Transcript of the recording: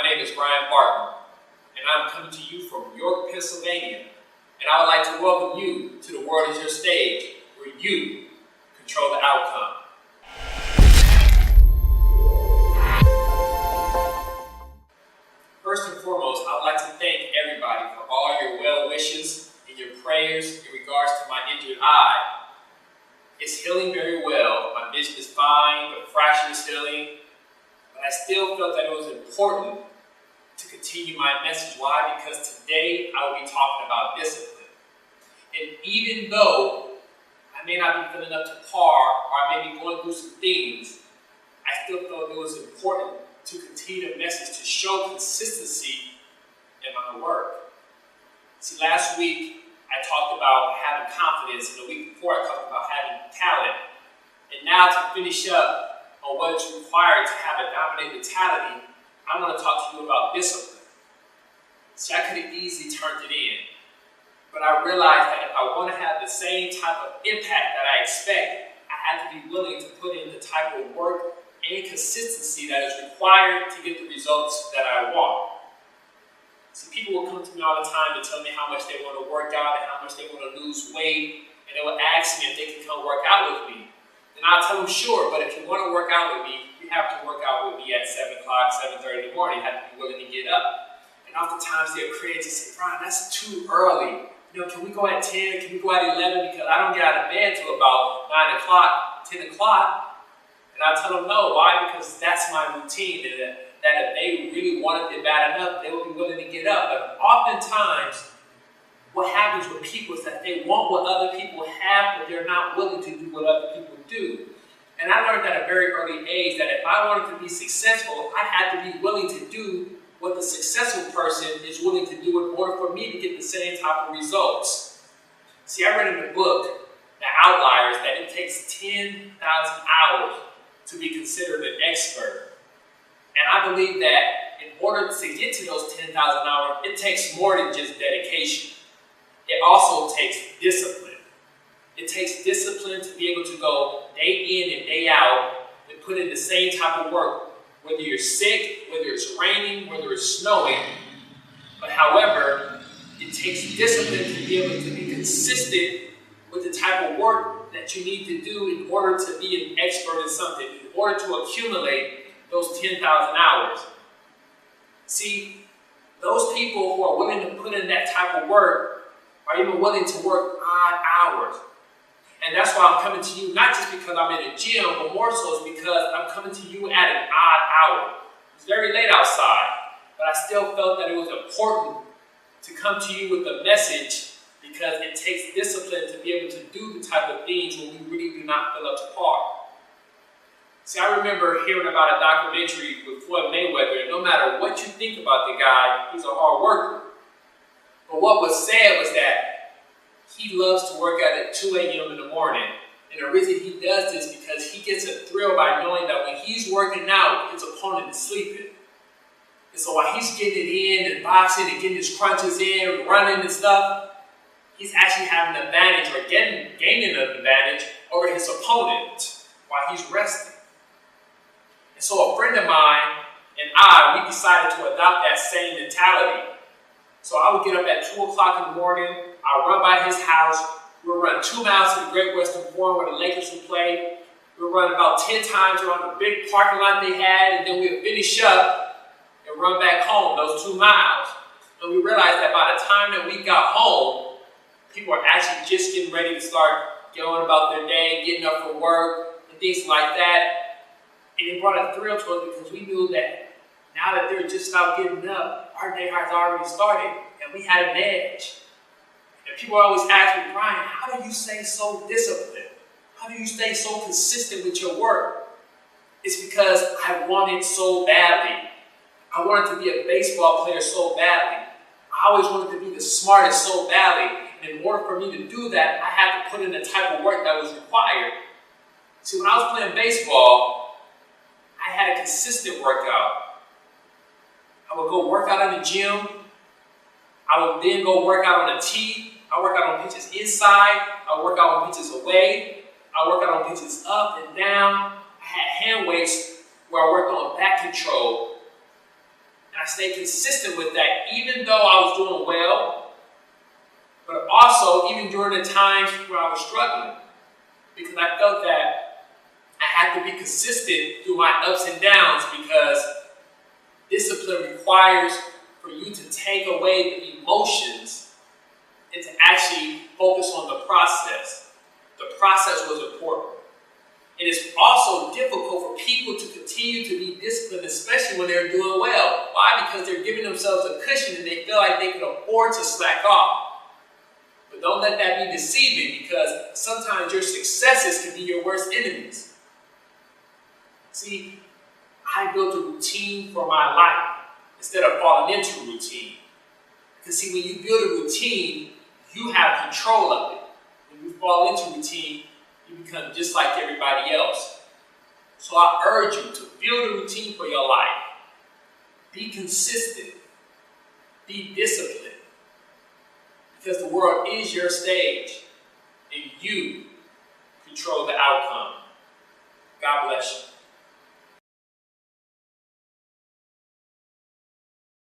name is Barton, and I'm coming to you from York, Pennsylvania. And I would like to welcome you to The World Is Your Stage, where you control the outcome. First and foremost, I would like to thank everybody for all your well wishes and your prayers in regards to my injured eye. It's healing very well. My vision is fine, the fracture is healing. But I still felt that it was important to continue my message. Why? Because today I will be talking about discipline. And even though I may not be feeling up to par, or I may be going through some things, I still felt it was important to continue the message to show consistency in my work. See, last week I talked about having confidence, and the week before I talked about having talent. And now to finish up on what is required to have a dominant mentality, I want to talk to you about discipline. See, I could have easily turned it in, but I realized that if I want to have the same type of impact that I expect, I have to be willing to put in the type of work and consistency that is required to get the results that I want. See, people will come to me all the time and tell me how much they want to work out and how much they want to lose weight, and they will ask me if they can come work out with me. And I'll tell them, sure, but if you want to work out with me, you have to work out with me at 7 o'clock, 7:30 in the morning. You have to be willing to get up. And oftentimes they're crazy and say, Brian, that's too early. Can we go at 10? Can we go at 11? Because I don't get out of bed till about 9 o'clock, 10 o'clock. And I tell them no. Why? Because that's my routine. That if they really wanted it bad enough, they would be willing to get up. But oftentimes, what happens with people is that they want what other people have, but they're not willing to do what other people do. And I learned at a very early age that if I wanted to be successful, I had to be willing to do what the successful person is willing to do in order for me to get the same type of results. See, I read in the book, The Outliers, that it takes 10,000 hours to be considered an expert. And I believe that in order to get to those 10,000 hours, it takes more than just dedication. It also takes discipline. It takes discipline to be able to go day in and day out and put in the same type of work, whether you're sick, whether it's raining, whether it's snowing. But however, it takes discipline to be able to be consistent with the type of work that you need to do in order to be an expert in something, in order to accumulate those 10,000 hours. See, those people who are willing to put in that type of work are even willing to work odd hours. And that's why I'm coming to you, not just because I'm in a gym, but more so it's because I'm coming to you at an odd hour. It's very late outside, but I still felt that it was important to come to you with a message because it takes discipline to be able to do the type of things when we really do not feel up to par. See, I remember hearing about a documentary with Floyd Mayweather, and no matter what you think about the guy, he's a hard worker. But what was said was that he loves to work out at 2 a.m. in the morning. And the reason he does this is because he gets a thrill by knowing that when he's working out, his opponent is sleeping. And so while he's getting it in and boxing and getting his crunches in, running and stuff, he's actually having an advantage or gaining an advantage over his opponent while he's resting. And so a friend of mine and we decided to adopt that same mentality. So I would get up at 2 o'clock in the morning, I'd run by his house, we'll run 2 miles to the Great Western Forum where the Lakers would play, we'll run about 10 times around the big parking lot they had, and then we'd finish up and run back home those 2 miles. And we realized that by the time that we got home, people were actually just getting ready to start going about their day, getting up for work, and things like that. And it brought a thrill to us because we knew that now that they're just about getting up, our day has already started, and we had an edge. And people always ask me, Brian, how do you stay so disciplined? How do you stay so consistent with your work? It's because I want it so badly. I wanted to be a baseball player so badly. I always wanted to be the smartest so badly. And in order for me to do that, I had to put in the type of work that was required. See, when I was playing baseball, I had a consistent workout. I would go work out in the gym. I would then go work out on the tee. I work out on pitches inside. I work out on pitches away. I work out on pitches up and down. I had hand weights where I worked on back control. And I stayed consistent with that even though I was doing well, but also even during the times where I was struggling. Because I felt that I had to be consistent through my ups and downs, because discipline requires for you to take away the emotions and to actually focus on the process. The process was important. It is also difficult for people to continue to be disciplined, especially when they're doing well. Why? Because they're giving themselves a cushion and they feel like they can afford to slack off. But don't let that be deceiving, because sometimes your successes can be your worst enemies. See, I built a routine for my life instead of falling into a routine. Because see, when you build a routine, you have control of it. When you fall into routine, you become just like everybody else. So I urge you to build a routine for your life. Be consistent. Be disciplined. Because the world is your stage, and you control the outcome. God bless you.